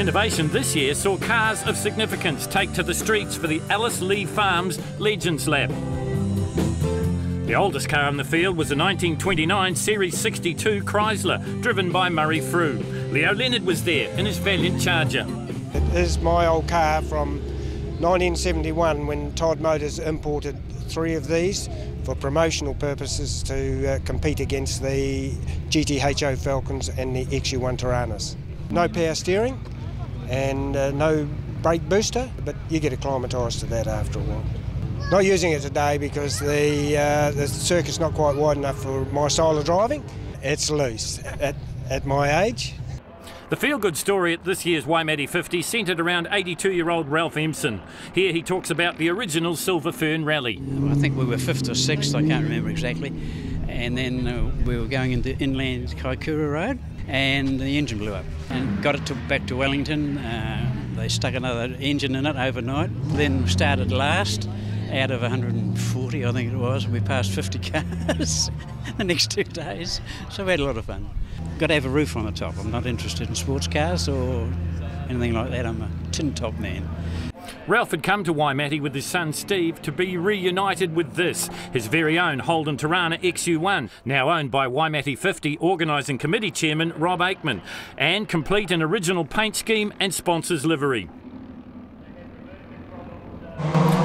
innovation this year saw cars of significance take to the streets for the Alice Lee Farms Legends Lap. The oldest car in the field was a 1929 Series 62 Chrysler, driven by Murray Frew. Leo Leonard was there in his Valiant Charger. It is my old car from 1971 when Todd Motors imported 3 of these for promotional purposes to compete against the GTHO Falcons and the XU1 Tiranas. No power steering and no brake booster, but you get acclimatised to that after a while. Not using it today because the circuit's not quite wide enough for my style of driving. It's loose at my age. The feel-good story at this year's Waimate 50 centred around 82-year-old Ralph Emson. Here he talks about the original Silver Fern Rally. I think we were 5th or 6th, I can't remember exactly. And then we were going into inland Kaikoura Road and the engine blew up. And got it back to Wellington. They stuck another engine in it overnight, then started last. Out of 140, I think it was, we passed 50 cars the next 2 days. So we had a lot of fun. Got to have a roof on the top. I'm not interested in sports cars or anything like that. I'm a tin top man. Ralph had come to Waimate with his son Steve to be reunited with this, his very own Holden Tirana XU1, now owned by Waimate 50 organising committee chairman Rob Aikman, and complete an original paint scheme and sponsors livery.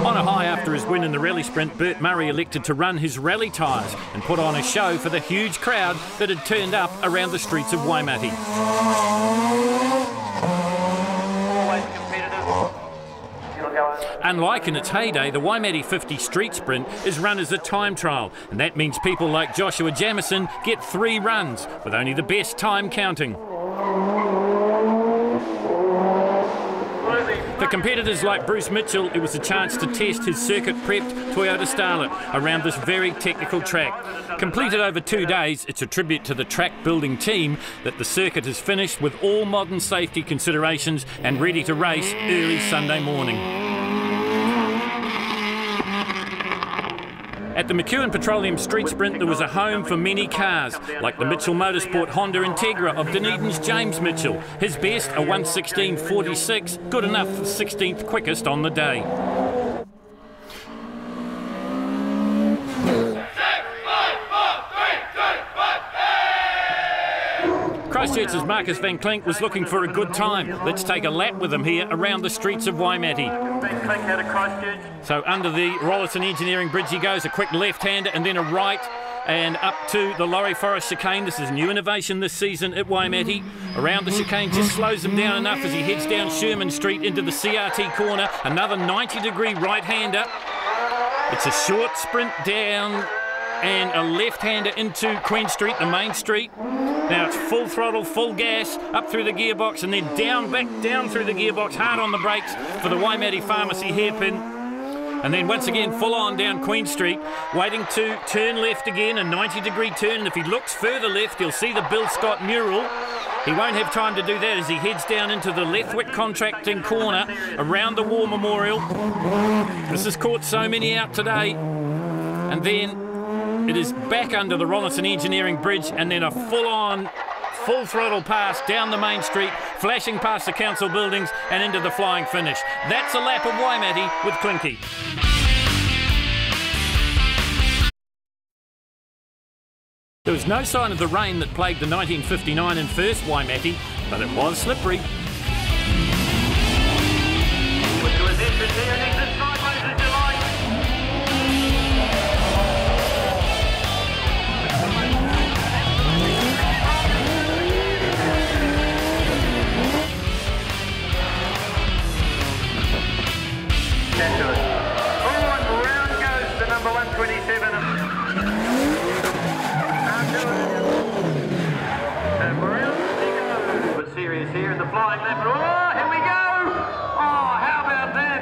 On a high after his win in the rally sprint, Bert Murray elected to run his rally tyres and put on a show for the huge crowd that had turned up around the streets of Waimate. Unlike in its heyday, the Waimate 50 street sprint is run as a time trial, and that means people like Joshua Jamieson get 3 runs, with only the best time counting. For competitors like Bryce Mitchell, it was a chance to test his circuit-prepped Toyota Starlet around this very technical track. Completed over 2 days, it's a tribute to the track-building team that the circuit is finished with all modern safety considerations and ready to race early Sunday morning. At the McEwen Petroleum Street Sprint, there was a home for many cars, like the Mitchell Motorsport Honda Integra of Dunedin's James Mitchell. His best, a 1:16.46, good enough for 16th quickest on the day. Christchurch's Marcus van Klink was looking for a good time. Let's take a lap with him here around the streets of Waimate. So under the Rollason Engineering Bridge he goes, a quick left-hander and then a right and up to the Laurie Forest chicane. This is new innovation this season at Waimate. Around the chicane, just slows him down enough as he heads down Sherman Street into the CRT corner. Another 90-degree right-hander. It's a short sprint down and a left-hander into Queen Street, the main street. Now it's full throttle, full gas, up through the gearbox and then back down through the gearbox, hard on the brakes for the Waimate Pharmacy hairpin. And then once again, full on down Queen Street, waiting to turn left again, a 90-degree turn. And if he looks further left, he'll see the Bill Scott mural. He won't have time to do that as he heads down into the Lethwick Contracting corner, around the War Memorial. This has caught so many out today. And then it is back under the Rollason Engineering Bridge and then a full-on, full-throttle pass down the main street, flashing past the council buildings and into the flying finish. That's a lap of Waimate with Klinky. There was no sign of the rain that plagued the 1959 and first Waimate, but it was slippery. Round goes the number 127. But serious here in the flying lap. Oh, here we go! Oh, how about that?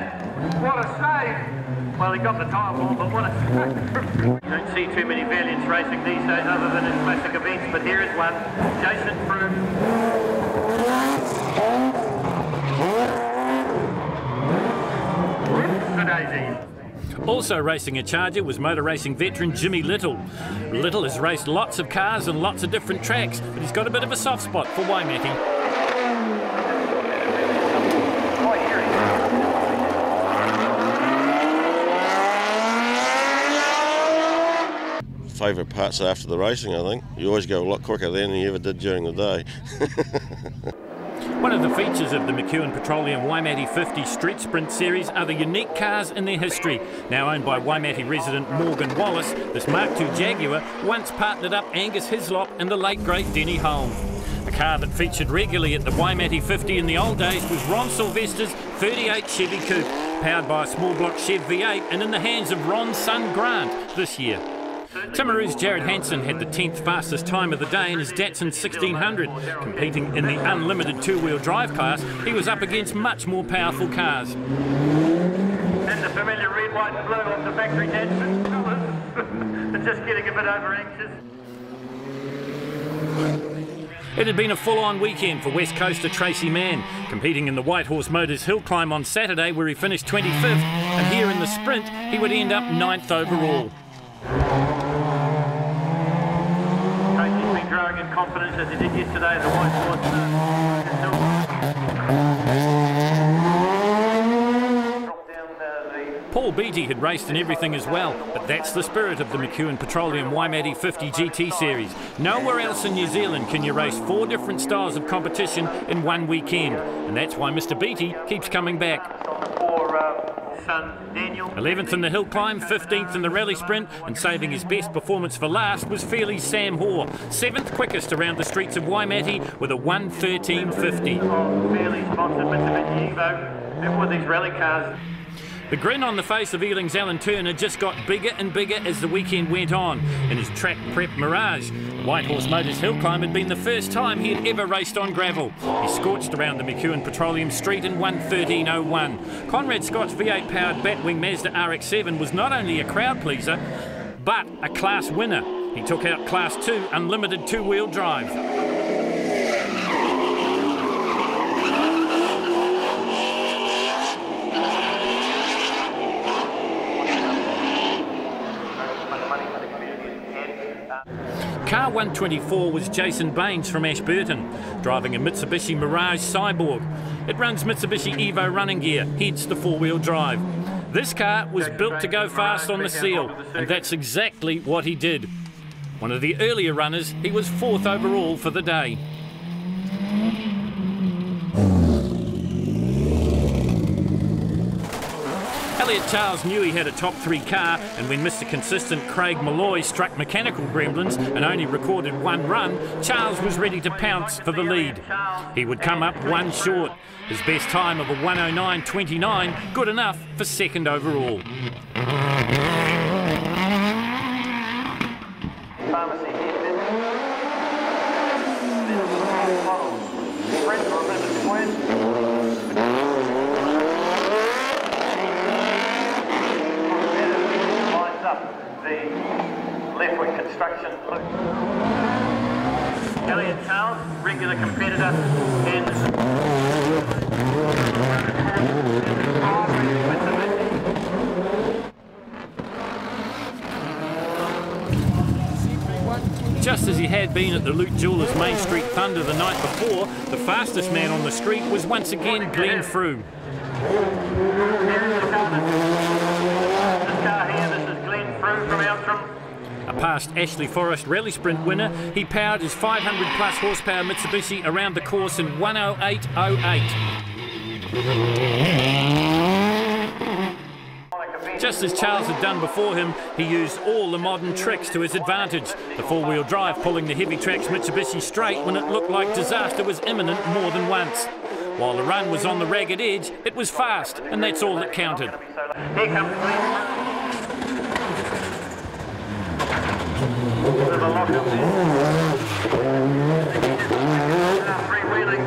What a save! Well, he got the time on, but what a save! Don't see too many Valiants racing these days other than in classic events, but here is one. Jason Frew. Also racing a Charger was motor racing veteran Jimmy Little. Little has raced lots of cars and lots of different tracks, but he's got a bit of a soft spot for Waimate. favourite parts after the racing, I think. You always go a lot quicker then than you ever did during the day. One of the features of the McEwen Petroleum Waimate 50 Street Sprint Series are the unique cars in their history. Now owned by Waimate resident Morgan Wallace, this Mark II Jaguar once partnered up Angus Hislop and the late great Denny Hulme. A car that featured regularly at the Waimate 50 in the old days was Ron Silvester's 38 Chevy Coupe, powered by a small block Chev V8 and in the hands of Ron's son Grant this year. Timaru's Jared Hanson had the 10th fastest time of the day in his Datsun 1600. Competing in the unlimited two-wheel drive class, he was up against much more powerful cars. And the familiar red, white and blue of the factory Datsun colours. Just getting a bit over anxious. It had been a full-on weekend for West Coaster Tracey Mann, competing in the White Horse Motors hill climb on Saturday where he finished 25th, and here in the sprint he would end up 9th overall. Tracey's been growing in confidence as he did yesterday at the White Horse. Paul Beattie had raced in everything as well, but that's the spirit of the McEwen Petroleum Waimate 50 GT Series. Nowhere else in New Zealand can you race 4 different styles of competition in one weekend, and that's why Mr Beattie keeps coming back. 11th in the hill climb, 15th in the rally sprint, and saving his best performance for last was Fairley's Sam Haugh, 7th quickest around the streets of Waimate with a 1:13.50. Fairley's Mazda Mitsubishi Evo, and with these rally cars. The grin on the face of Ealing's Alan Turner just got bigger and bigger as the weekend went on. In his track prep Mirage, the White Horse Motors hill climb had been the first time he had ever raced on gravel. He scorched around the McEwen Petroleum Street in 1:13.01. Konrad Scott's V8 powered Batwing Mazda RX-7 was not only a crowd pleaser, but a class winner. He took out Class 2 unlimited two-wheel drive. Car 124 was Jason Baynes from Ashburton, driving a Mitsubishi Mirage Cyborg. It runs Mitsubishi Evo running gear, hence the 4-wheel drive. This car was built to go fast on the seal, and that's exactly what he did. One of the earlier runners, he was 4th overall for the day. Elliot Charles knew he had a top 3 car, and when Mr Consistent Craig Malloy struck mechanical gremlins and only recorded 1 run, Charles was ready to pounce for the lead. He would come up 1 short. His best time of a 1:09.29, good enough for 2nd overall. Left wing construction. Elliot Charles, regular competitor, and just as he had been at the Loot Jewellers Main Street Thunder the night before, the fastest man on the street was once again Glenn Frew. A past Ashley Forest Rally Sprint winner, he powered his 500 plus horsepower Mitsubishi around the course in 1:08.08. Just as Charles had done before him, he used all the modern tricks to his advantage. The 4-wheel drive pulling the Heavy Tracks Mitsubishi straight when it looked like disaster was imminent more than once. While the run was on the ragged edge, it was fast, and that's all that counted. Here comes there's a lock up there. Freewheeling.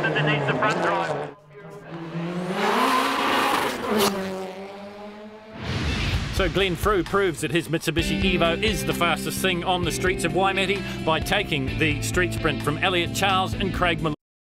Underneath the front drive. So Glenn Frew proves that his Mitsubishi Evo is the fastest thing on the streets of Waimate by taking the street sprint from Elliot Charles and Craig Malloy.